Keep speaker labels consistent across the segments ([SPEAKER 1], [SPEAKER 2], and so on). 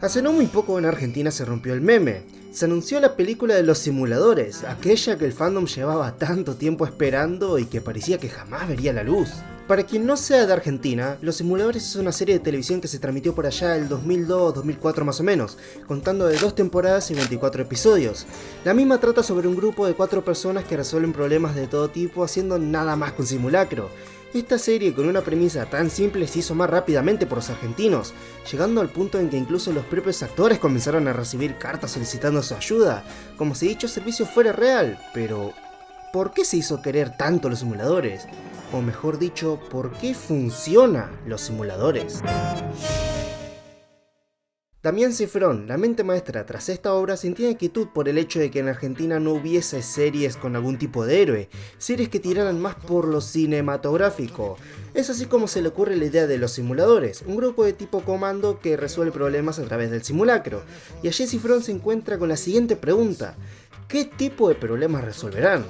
[SPEAKER 1] Hace no muy poco en Argentina se rompió el meme. Se anunció la película de los simuladores, aquella que el fandom llevaba tanto tiempo esperando y que parecía que jamás vería la luz. Para quien no sea de Argentina, Los Simuladores es una serie de televisión que se transmitió por allá el 2002-2004 más o menos, contando de 2 temporadas y 24 episodios. La misma trata sobre un grupo de 4 personas que resuelven problemas de todo tipo haciendo nada más que un simulacro. Esta serie con una premisa tan simple se hizo más rápidamente por los argentinos, llegando al punto en que incluso los propios actores comenzaron a recibir cartas solicitando su ayuda, como si dicho servicio fuera real. Pero, ¿por qué se hizo querer tanto los simuladores? O mejor dicho, ¿por qué funcionan los simuladores? Damián Cifrón, la mente maestra tras esta obra, sentía inquietud por el hecho de que en Argentina no hubiese series con algún tipo de héroe, series que tiraran más por lo cinematográfico. Es así como se le ocurre la idea de Los Simuladores, un grupo de tipo comando que resuelve problemas a través del simulacro. Y allí Cifrón se encuentra con la siguiente pregunta: ¿qué tipo de problemas resolverán?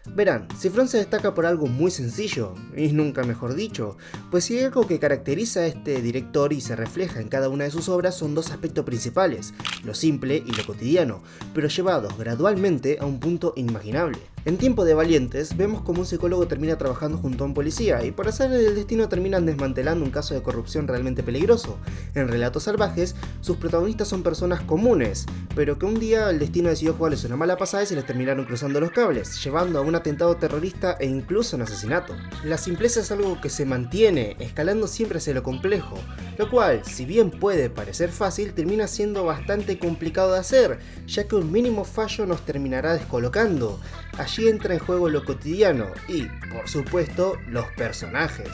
[SPEAKER 1] Verán, Cifrón se destaca por algo muy sencillo, y nunca mejor dicho, pues si hay algo que caracteriza a este director y se refleja en cada una de sus obras son 2 aspectos principales, lo simple y lo cotidiano, pero llevados gradualmente a un punto inimaginable. En Tiempo de Valientes, vemos como un psicólogo termina trabajando junto a un policía y por azar del destino terminan desmantelando un caso de corrupción realmente peligroso. En Relatos Salvajes, sus protagonistas son personas comunes, pero que un día el destino decidió jugarles una mala pasada y se les terminaron cruzando los cables, llevando a un atentado terrorista e incluso un asesinato. La simpleza es algo que se mantiene, escalando siempre hacia lo complejo, lo cual, si bien puede parecer fácil, termina siendo bastante complicado de hacer, ya que un mínimo fallo nos terminará descolocando. Allí entra en juego lo cotidiano y, por supuesto, los personajes.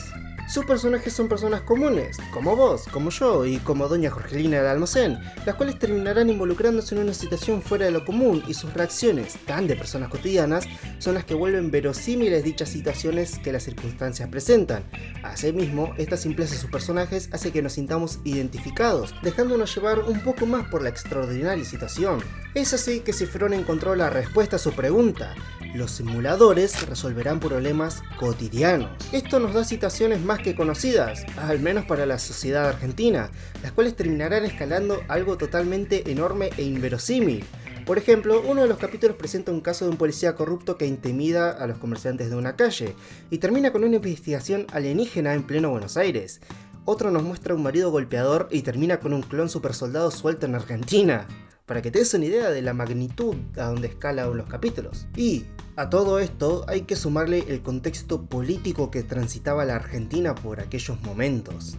[SPEAKER 1] Sus personajes son personas comunes, como vos, como yo y como doña Jorgelina del almacén, las cuales terminarán involucrándose en una situación fuera de lo común y sus reacciones, tan de personas cotidianas, son las que vuelven verosímiles dichas situaciones que las circunstancias presentan. Asimismo, esta simpleza de sus personajes hace que nos sintamos identificados, dejándonos llevar un poco más por la extraordinaria situación. Es así que Cifrón encontró la respuesta a su pregunta: los simuladores resolverán problemas cotidianos. Esto nos da situaciones más que conocidas, al menos para la sociedad argentina, las cuales terminarán escalando algo totalmente enorme e inverosímil. Por ejemplo, uno de los capítulos presenta un caso de un policía corrupto que intimida a los comerciantes de una calle, y termina con una investigación alienígena en pleno Buenos Aires. Otro nos muestra un marido golpeador y termina con un clon supersoldado suelto en Argentina, para que te des una idea de la magnitud a donde escalan los capítulos. Y a todo esto hay que sumarle el contexto político que transitaba la Argentina por aquellos momentos.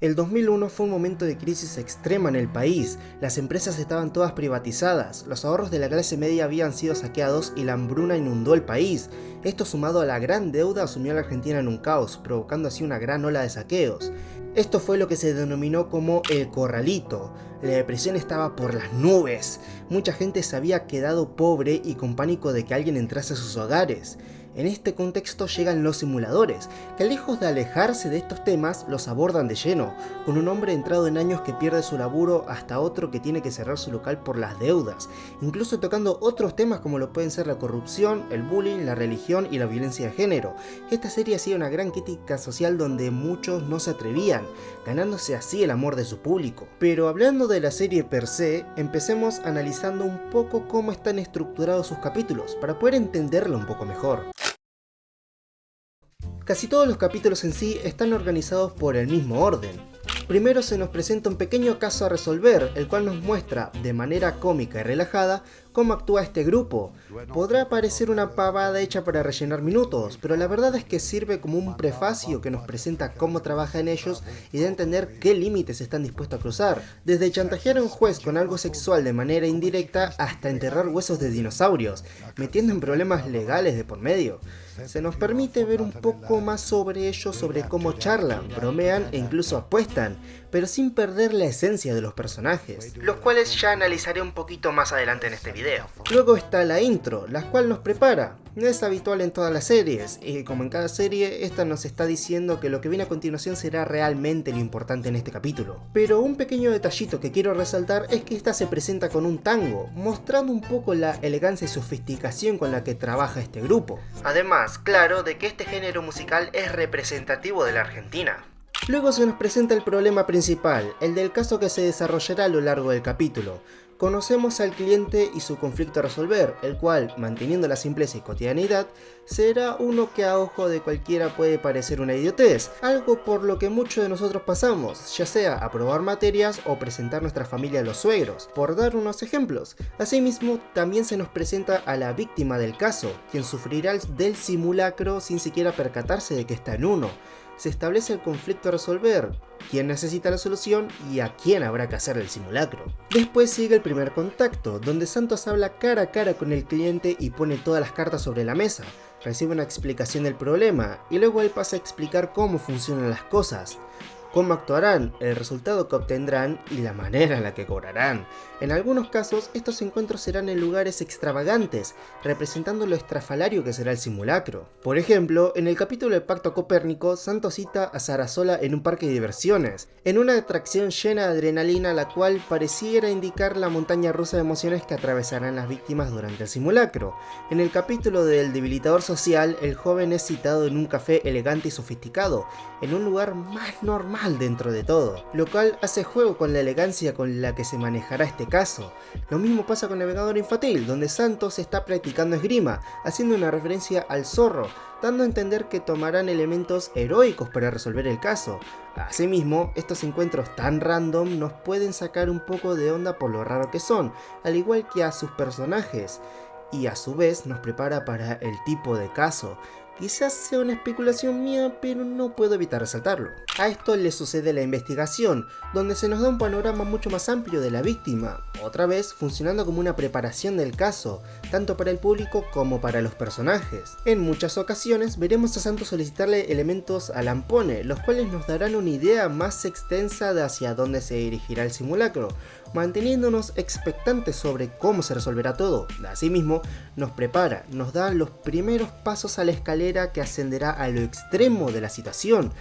[SPEAKER 1] El 2001 fue un momento de crisis extrema en el país, las empresas estaban todas privatizadas, los ahorros de la clase media habían sido saqueados y la hambruna inundó el país. Esto sumado a la gran deuda sumió a la Argentina en un caos, provocando así una gran ola de saqueos. Esto fue lo que se denominó como el corralito. La depresión estaba por las nubes, mucha gente se había quedado pobre y con pánico de que alguien entrase a sus hogares. En este contexto llegan los simuladores, que lejos de alejarse de estos temas, los abordan de lleno, con un hombre entrado en años que pierde su laburo hasta otro que tiene que cerrar su local por las deudas, incluso tocando otros temas como lo pueden ser la corrupción, el bullying, la religión y la violencia de género. Esta serie ha sido una gran crítica social donde muchos no se atrevían, ganándose así el amor de su público. Pero hablando de la serie per se, empecemos analizando un poco cómo están estructurados sus capítulos, para poder entenderlo un poco mejor. Casi todos los capítulos en sí están organizados por el mismo orden. Primero se nos presenta un pequeño caso a resolver, el cual nos muestra, de manera cómica y relajada, cómo actúa este grupo. Podrá parecer una pavada hecha para rellenar minutos, pero la verdad es que sirve como un prefacio que nos presenta cómo trabajan ellos y da a entender qué límites están dispuestos a cruzar. Desde chantajear a un juez con algo sexual de manera indirecta hasta enterrar huesos de dinosaurios, metiendo en problemas legales de por medio. Se nos permite ver un poco más sobre ellos, sobre cómo charlan, bromean e incluso apuestan, pero sin perder la esencia de los personajes, los cuales ya analizaré un poquito más adelante en este video. Luego está la intro, la cual nos prepara. No es habitual en todas las series, y como en cada serie, esta nos está diciendo que lo que viene a continuación será realmente lo importante en este capítulo. Pero un pequeño detallito que quiero resaltar es que esta se presenta con un tango, mostrando un poco la elegancia y sofisticación con la que trabaja este grupo. Además, claro, de que este género musical es representativo de la Argentina. Luego se nos presenta el problema principal, el del caso que se desarrollará a lo largo del capítulo. Conocemos al cliente y su conflicto a resolver, el cual, manteniendo la simpleza y cotidianidad, será uno que a ojo de cualquiera puede parecer una idiotez, algo por lo que muchos de nosotros pasamos, ya sea aprobar materias o presentar nuestra familia a los suegros, por dar unos ejemplos. Asimismo, también se nos presenta a la víctima del caso, quien sufrirá del simulacro sin siquiera percatarse de que está en uno. Se establece el conflicto a resolver, quién necesita la solución y a quién habrá que hacer el simulacro. Después sigue el primer contacto, donde Santos habla cara a cara con el cliente y pone todas las cartas sobre la mesa, recibe una explicación del problema y luego él pasa a explicar cómo funcionan las cosas, cómo actuarán, el resultado que obtendrán y la manera en la que cobrarán. En algunos casos, estos encuentros serán en lugares extravagantes, representando lo estrafalario que será el simulacro. Por ejemplo, en el capítulo del Pacto Copérnico, Santos cita a Sarasola en un parque de diversiones, en una atracción llena de adrenalina, la cual pareciera indicar la montaña rusa de emociones que atravesarán las víctimas durante el simulacro. En el capítulo del debilitador social, el joven es citado en un café elegante y sofisticado, en un lugar más normal dentro de todo, lo cual hace juego con la elegancia con la que se manejará este caso. Lo mismo pasa con el Vengador Infantil, donde Santos está practicando esgrima, haciendo una referencia al zorro, dando a entender que tomarán elementos heroicos para resolver el caso. Asimismo, estos encuentros tan random nos pueden sacar un poco de onda por lo raro que son, al igual que a sus personajes, y a su vez nos prepara para el tipo de caso. Quizás sea una especulación mía, pero no puedo evitar resaltarlo. A esto le sucede la investigación, donde se nos da un panorama mucho más amplio de la víctima, otra vez funcionando como una preparación del caso, tanto para el público como para los personajes. En muchas ocasiones veremos a Santos solicitarle elementos a Lampone, los cuales nos darán una idea más extensa de hacia dónde se dirigirá el simulacro, manteniéndonos expectantes sobre cómo se resolverá todo. Asimismo, nos prepara, nos da los primeros pasos a la escalera que ascenderá a lo extremo de la situación,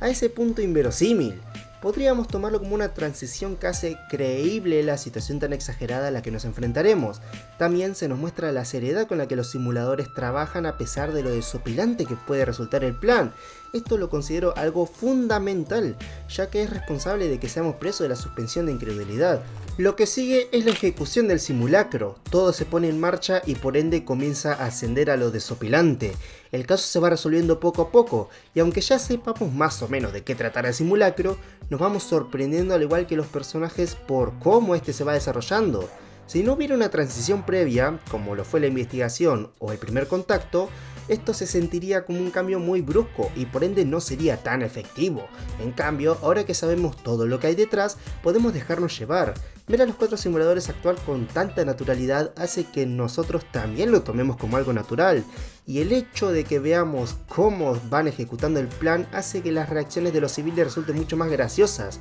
[SPEAKER 1] a ese punto inverosímil. Podríamos tomarlo como una transición que hace creíble la situación tan exagerada a la que nos enfrentaremos. También se nos muestra la seriedad con la que los simuladores trabajan a pesar de lo desopilante que puede resultar el plan. Esto lo considero algo fundamental, ya que es responsable de que seamos presos de la suspensión de incredulidad. Lo que sigue es la ejecución del simulacro, todo se pone en marcha y por ende comienza a ascender a lo desopilante. El caso se va resolviendo poco a poco, y aunque ya sepamos más o menos de qué tratará el simulacro, nos vamos sorprendiendo al igual que los personajes por cómo este se va desarrollando. Si no hubiera una transición previa, como lo fue la investigación o el primer contacto, esto se sentiría como un cambio muy brusco y por ende no sería tan efectivo. En cambio, ahora que sabemos todo lo que hay detrás, podemos dejarnos llevar. Ver a los 4 simuladores actuar con tanta naturalidad hace que nosotros también lo tomemos como algo natural, y el hecho de que veamos cómo van ejecutando el plan hace que las reacciones de los civiles resulten mucho más graciosas,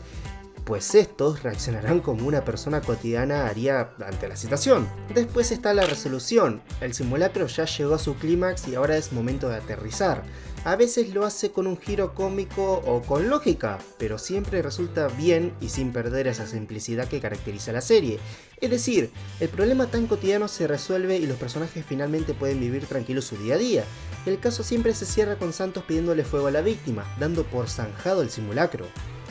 [SPEAKER 1] pues estos reaccionarán como una persona cotidiana haría ante la situación. Después está la resolución, el simulacro ya llegó a su clímax y ahora es momento de aterrizar. A veces lo hace con un giro cómico o con lógica, pero siempre resulta bien y sin perder esa simplicidad que caracteriza a la serie. Es decir, el problema tan cotidiano se resuelve y los personajes finalmente pueden vivir tranquilos su día a día. El caso siempre se cierra con Santos pidiéndole fuego a la víctima, dando por zanjado el simulacro.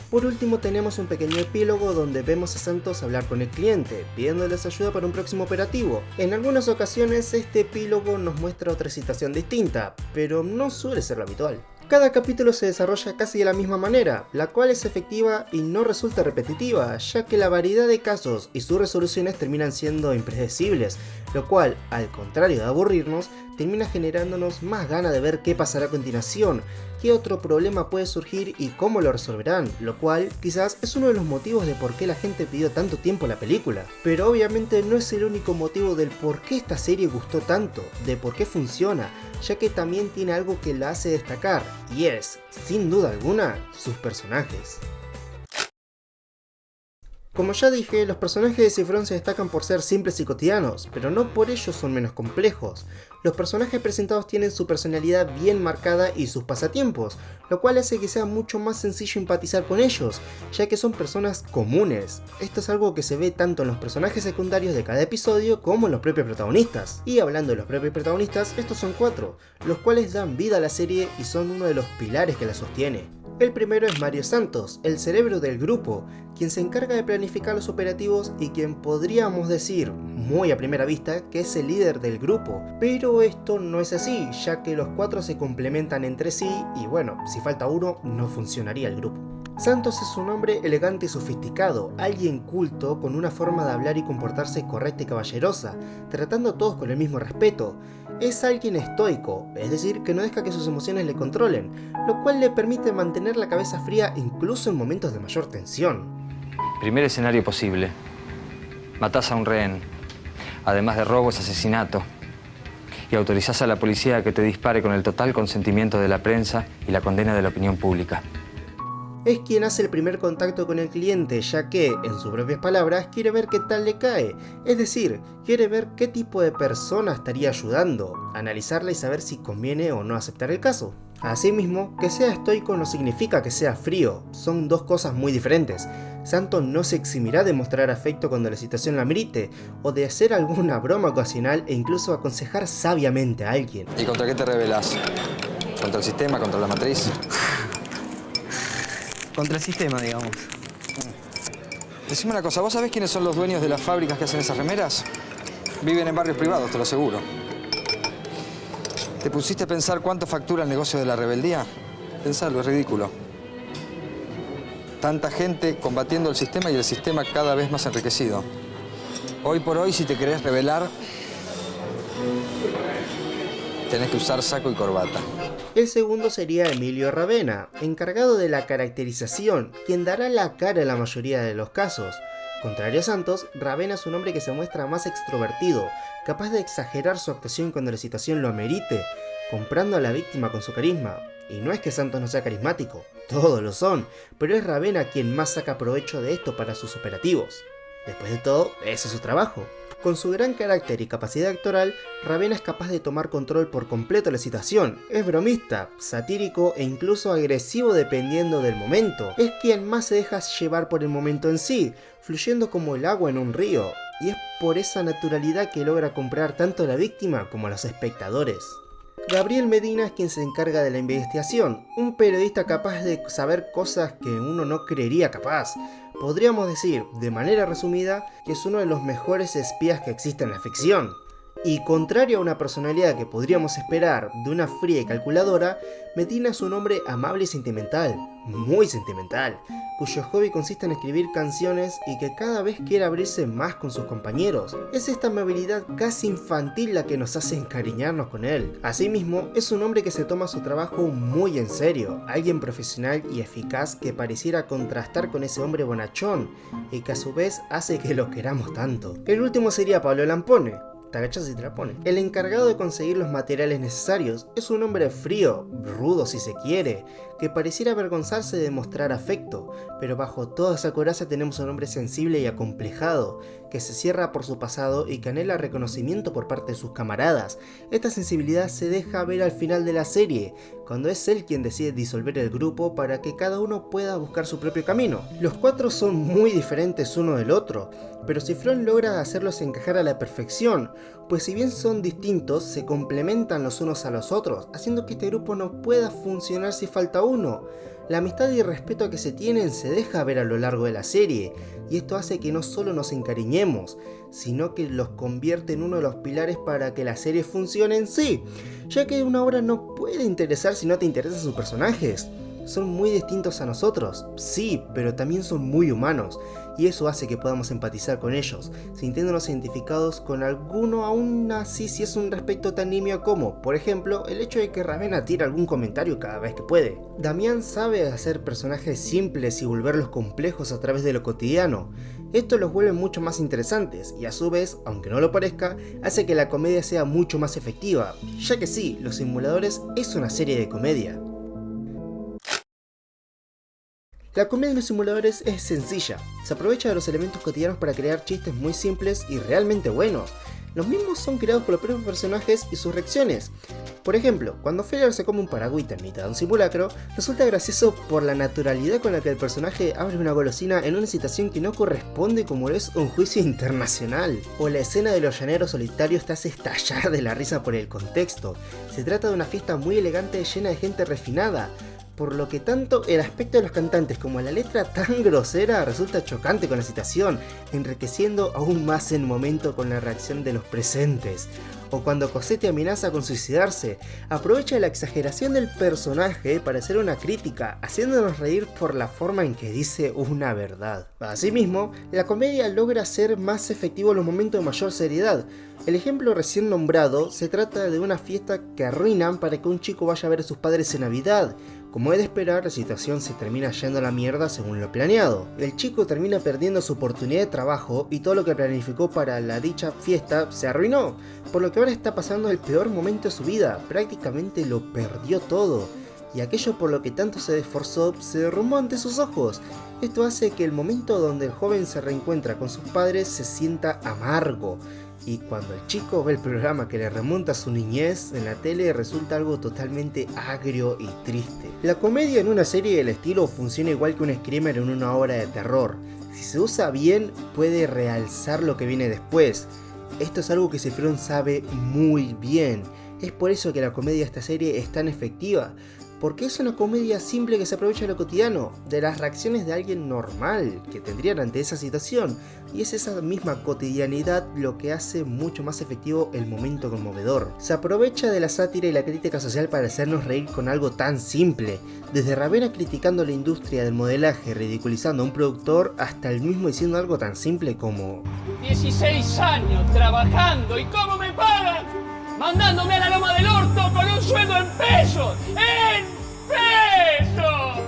[SPEAKER 1] Por último tenemos un pequeño epílogo donde vemos a Santos hablar con el cliente, pidiéndoles ayuda para un próximo operativo. En algunas ocasiones este epílogo nos muestra otra situación distinta, pero no suele ser lo habitual. Cada capítulo se desarrolla casi de la misma manera, la cual es efectiva y no resulta repetitiva, ya que la variedad de casos y sus resoluciones terminan siendo impredecibles, lo cual, al contrario de aburrirnos, termina generándonos más ganas de ver qué pasará a continuación, qué otro problema puede surgir y cómo lo resolverán, lo cual quizás es uno de los motivos de por qué la gente pidió tanto tiempo la película. Pero obviamente no es el único motivo del por qué esta serie gustó tanto, de por qué funciona, ya que también tiene algo que la hace destacar, y es, sin duda alguna, sus personajes. Como ya dije, los personajes de Cifrón se destacan por ser simples y cotidianos, pero no por ello son menos complejos. Los personajes presentados tienen su personalidad bien marcada y sus pasatiempos, lo cual hace que sea mucho más sencillo empatizar con ellos, ya que son personas comunes. Esto es algo que se ve tanto en los personajes secundarios de cada episodio como en los propios protagonistas. Y hablando de los propios protagonistas, estos son 4, los cuales dan vida a la serie y son uno de los pilares que la sostiene. El primero es Mario Santos, el cerebro del grupo, quien se encarga de planificar los operativos y quien podríamos decir, muy a primera vista, que es el líder del grupo. Pero esto no es así, ya que los 4 se complementan entre sí y bueno, si falta uno, no funcionaría el grupo. Santos es un hombre elegante y sofisticado, alguien culto con una forma de hablar y comportarse correcta y caballerosa, tratando a todos con el mismo respeto. Es alguien estoico, es decir, que no deja que sus emociones le controlen, lo cual le permite mantener la cabeza fría incluso en momentos de mayor tensión.
[SPEAKER 2] Primer escenario posible. Matás a un rehén. Además de robo es asesinato. Y autorizás a la policía a que te dispare con el total consentimiento de la prensa y la condena de la opinión pública.
[SPEAKER 1] Es quien hace el primer contacto con el cliente, ya que, en sus propias palabras, quiere ver qué tal le cae, es decir, quiere ver qué tipo de persona estaría ayudando, analizarla y saber si conviene o no aceptar el caso. Asimismo, que sea estoico no significa que sea frío, son dos cosas muy diferentes. Santos no se eximirá de mostrar afecto cuando la situación la amerite, o de hacer alguna broma ocasional e incluso aconsejar sabiamente a alguien.
[SPEAKER 2] ¿Y contra qué te rebelás? ¿Contra el sistema? ¿Contra la matriz?
[SPEAKER 3] Contra el sistema, digamos.
[SPEAKER 2] Decime una cosa, ¿vos sabés quiénes son los dueños de las fábricas que hacen esas remeras? Viven en barrios privados, te lo aseguro. ¿Te pusiste a pensar cuánto factura el negocio de la rebeldía? Pensalo, es ridículo. Tanta gente combatiendo el sistema y el sistema cada vez más enriquecido. Hoy por hoy, si te querés rebelar, tenés que usar saco y corbata.
[SPEAKER 1] El segundo sería Emilio Ravena, encargado de la caracterización, quien dará la cara en la mayoría de los casos. Contrario a Santos, Ravena es un hombre que se muestra más extrovertido, capaz de exagerar su actuación cuando la situación lo amerite, comprando a la víctima con su carisma. Y no es que Santos no sea carismático, todos lo son, pero es Ravena quien más saca provecho de esto para sus operativos. Después de todo, ese es su trabajo. Con su gran carácter y capacidad actoral, Ravena es capaz de tomar control por completo de la situación. Es bromista, satírico e incluso agresivo dependiendo del momento. Es quien más se deja llevar por el momento en sí, fluyendo como el agua en un río. Y es por esa naturalidad que logra comprar tanto a la víctima como a los espectadores. Gabriel Medina es quien se encarga de la investigación, un periodista capaz de saber cosas que uno no creería capaz. Podríamos decir, de manera resumida, que es uno de los mejores espías que existe en la ficción. Y contrario a una personalidad que podríamos esperar de una fría y calculadora, Medina es un hombre amable y sentimental, muy sentimental, cuyo hobby consiste en escribir canciones y que cada vez quiere abrirse más con sus compañeros. Es esta amabilidad casi infantil la que nos hace encariñarnos con él. Asimismo, es un hombre que se toma su trabajo muy en serio, alguien profesional y eficaz que pareciera contrastar con ese hombre bonachón y que a su vez hace que lo queramos tanto. El último sería Pablo Lampone. Te agachas y te la pone. El encargado de conseguir los materiales necesarios es un hombre frío, rudo si se quiere, que pareciera avergonzarse de mostrar afecto, pero bajo toda esa coraza tenemos un hombre sensible y acomplejado, que se cierra por su pasado y que anhela reconocimiento por parte de sus camaradas. Esta sensibilidad se deja ver al final de la serie, cuando es él quien decide disolver el grupo para que cada uno pueda buscar su propio camino. Los 4 son muy diferentes uno del otro, pero Cifrón logra hacerlos encajar a la perfección, pues si bien son distintos, se complementan los unos a los otros, haciendo que este grupo no pueda funcionar si falta uno. La amistad y respeto que se tienen se deja ver a lo largo de la serie, y esto hace que no solo nos encariñemos, sino que los convierte en uno de los pilares para que la serie funcione en sí, ya que una obra no puede interesar si no te interesan sus personajes. Son muy distintos a nosotros, sí, pero también son muy humanos, y eso hace que podamos empatizar con ellos, sintiéndonos identificados con alguno aún así si es un respecto tan nimio como, por ejemplo, el hecho de que Ravena tire algún comentario cada vez que puede. Damián sabe hacer personajes simples y volverlos complejos a través de lo cotidiano. Esto los vuelve mucho más interesantes y a su vez, aunque no lo parezca, hace que la comedia sea mucho más efectiva, ya que sí, Los Simuladores es una serie de comedia. La comedia en los simuladores es sencilla, se aprovecha de los elementos cotidianos para crear chistes muy simples y realmente buenos. Los mismos son creados por los propios personajes y sus reacciones. Por ejemplo, cuando Feller se come un paragüita en mitad de un simulacro, resulta gracioso por la naturalidad con la que el personaje abre una golosina en una situación que no corresponde como lo es un juicio internacional. O la escena de los llaneros solitarios te hace estallar de la risa por el contexto. Se trata de una fiesta muy elegante llena de gente refinada, por lo que tanto el aspecto de los cantantes como la letra tan grosera resulta chocante con la situación, enriqueciendo aún más el momento con la reacción de los presentes. O cuando Cosette amenaza con suicidarse, aprovecha la exageración del personaje para hacer una crítica, haciéndonos reír por la forma en que dice una verdad. Asimismo, la comedia logra ser más efectivo en los momentos de mayor seriedad. El ejemplo recién nombrado se trata de una fiesta que arruinan para que un chico vaya a ver a sus padres en Navidad. Como es de esperar, la situación se termina yendo a la mierda según lo planeado. El chico termina perdiendo su oportunidad de trabajo y todo lo que planificó para la dicha fiesta se arruinó, por lo que ahora está pasando el peor momento de su vida, prácticamente lo perdió todo. Y aquello por lo que tanto se esforzó se derrumbó ante sus ojos. Esto hace que el momento donde el joven se reencuentra con sus padres se sienta amargo. Y cuando el chico ve el programa que le remonta a su niñez en la tele resulta algo totalmente agrio y triste. La comedia en una serie del estilo funciona igual que un screamer en una obra de terror. Si se usa bien puede realzar lo que viene después. Esto es algo que Cifrón sabe muy bien. Es por eso que la comedia de esta serie es tan efectiva. Porque es una comedia simple que se aprovecha de lo cotidiano, de las reacciones de alguien normal que tendrían ante esa situación, y es esa misma cotidianidad lo que hace mucho más efectivo el momento conmovedor. Se aprovecha de la sátira y la crítica social para hacernos reír con algo tan simple, desde Ravena criticando la industria del modelaje, ridiculizando a un productor, hasta el mismo diciendo algo tan simple como
[SPEAKER 3] 16 años trabajando, ¿y cómo me pagan? Mandándome a la loma del orto con un sueldo en pesos. ¡En pesos!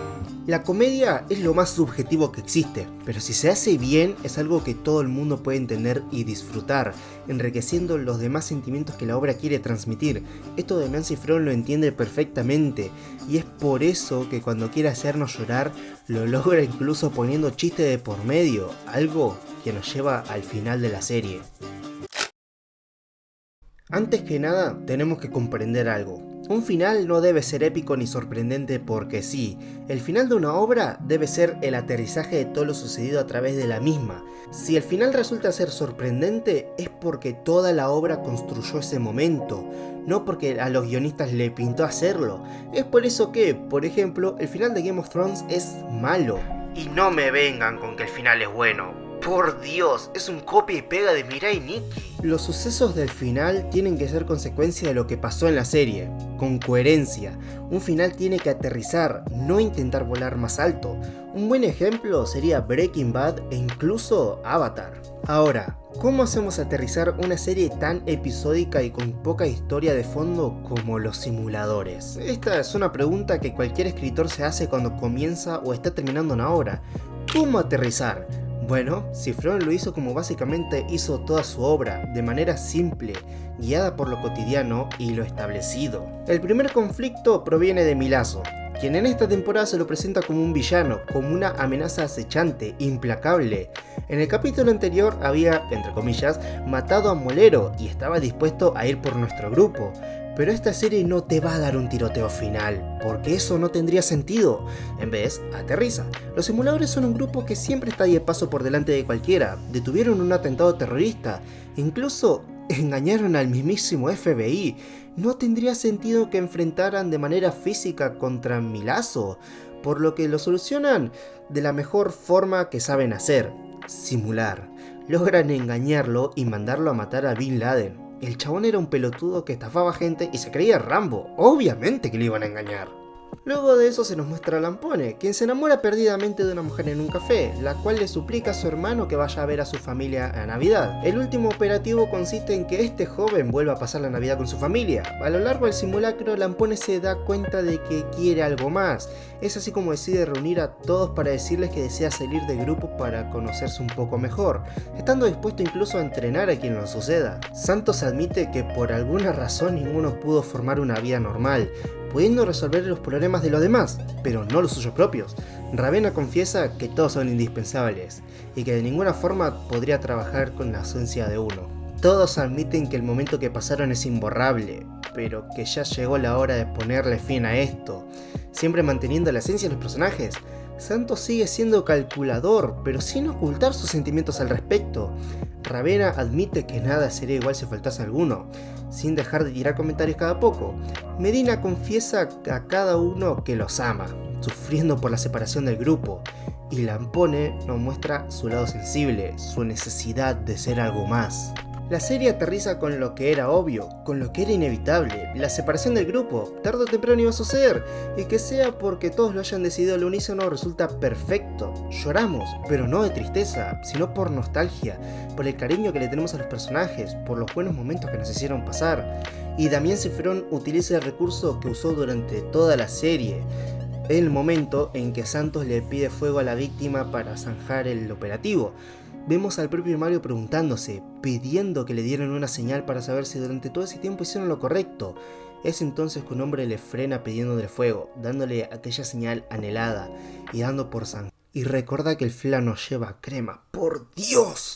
[SPEAKER 1] La comedia es lo más subjetivo que existe, pero si se hace bien es algo que todo el mundo puede entender y disfrutar, enriqueciendo los demás sentimientos que la obra quiere transmitir. Esto Damián Cifrón lo entiende perfectamente, y es por eso que cuando quiere hacernos llorar, lo logra incluso poniendo chistes de por medio, algo que nos lleva al final de la serie. Antes que nada, tenemos que comprender algo. Un final no debe ser épico ni sorprendente porque sí. El final de una obra debe ser el aterrizaje de todo lo sucedido a través de la misma. Si el final resulta ser sorprendente, es porque toda la obra construyó ese momento, no porque a los guionistas le pintó hacerlo. Es por eso que, por ejemplo, el final de Game of Thrones es malo. Y no me vengan con que el final es bueno. Por Dios, es un copia y pega de Mirai Nikki. Los sucesos del final tienen que ser consecuencia de lo que pasó en la serie, con coherencia. Un final tiene que aterrizar, no intentar volar más alto. Un buen ejemplo sería Breaking Bad e incluso Avatar. Ahora, ¿cómo hacemos aterrizar una serie tan episódica y con poca historia de fondo como los simuladores? Esta es una pregunta que cualquier escritor se hace cuando comienza o está terminando una obra. ¿Cómo aterrizar? Bueno, Cifrón lo hizo como básicamente hizo toda su obra, de manera simple, guiada por lo cotidiano y lo establecido. El primer conflicto proviene de Milazzo, quien en esta temporada se lo presenta como un villano, como una amenaza acechante, implacable. En el capítulo anterior había, entre comillas, matado a Molero y estaba dispuesto a ir por nuestro grupo. Pero esta serie no te va a dar un tiroteo final, porque eso no tendría sentido. En vez, aterriza. Los simuladores son un grupo que siempre está 10 pasos por delante de cualquiera. Detuvieron un atentado terrorista. Incluso engañaron al mismísimo FBI. No tendría sentido que enfrentaran de manera física contra Milazzo, por lo que lo solucionan de la mejor forma que saben hacer: simular. Logran engañarlo y mandarlo a matar a Bin Laden. El chabón era un pelotudo que estafaba gente y se creía Rambo. Obviamente que le iban a engañar. Luego de eso se nos muestra a Lampone, quien se enamora perdidamente de una mujer en un café, la cual le suplica a su hermano que vaya a ver a su familia a Navidad. El último operativo consiste en que este joven vuelva a pasar la Navidad con su familia. A lo largo del simulacro, Lampone se da cuenta de que quiere algo más. Es así como decide reunir a todos para decirles que desea salir del grupo para conocerse un poco mejor, estando dispuesto incluso a entrenar a quien lo suceda. Santos admite que por alguna razón ninguno pudo formar una vida normal, pudiendo resolver los problemas de los demás, pero no los suyos propios. Ravenna confiesa que todos son indispensables, y que de ninguna forma podría trabajar con la ausencia de uno. Todos admiten que el momento que pasaron es imborrable, pero que ya llegó la hora de ponerle fin a esto, siempre manteniendo la esencia de los personajes. Santos sigue siendo calculador, pero sin ocultar sus sentimientos al respecto. Ravenna admite que nada sería igual si faltase alguno, sin dejar de tirar comentarios cada poco. Medina confiesa a cada uno que los ama, sufriendo por la separación del grupo, y Lampone nos muestra su lado sensible, su necesidad de ser algo más. La serie aterriza con lo que era obvio, con lo que era inevitable, la separación del grupo, tarde o temprano iba a suceder, y que sea porque todos lo hayan decidido al unísono resulta perfecto. Lloramos, pero no de tristeza, sino por nostalgia, por el cariño que le tenemos a los personajes, por los buenos momentos que nos hicieron pasar. Y Damien Cifrón utiliza el recurso que usó durante toda la serie, el momento en que Santos le pide fuego a la víctima para zanjar el operativo. Vemos al propio Mario preguntándose, pidiendo que le dieran una señal para saber si durante todo ese tiempo hicieron lo correcto. Es entonces que un hombre le frena pidiéndole fuego, dándole aquella señal anhelada y dando por zanjar. Y recuerda que el flan no lleva crema, ¡por Dios!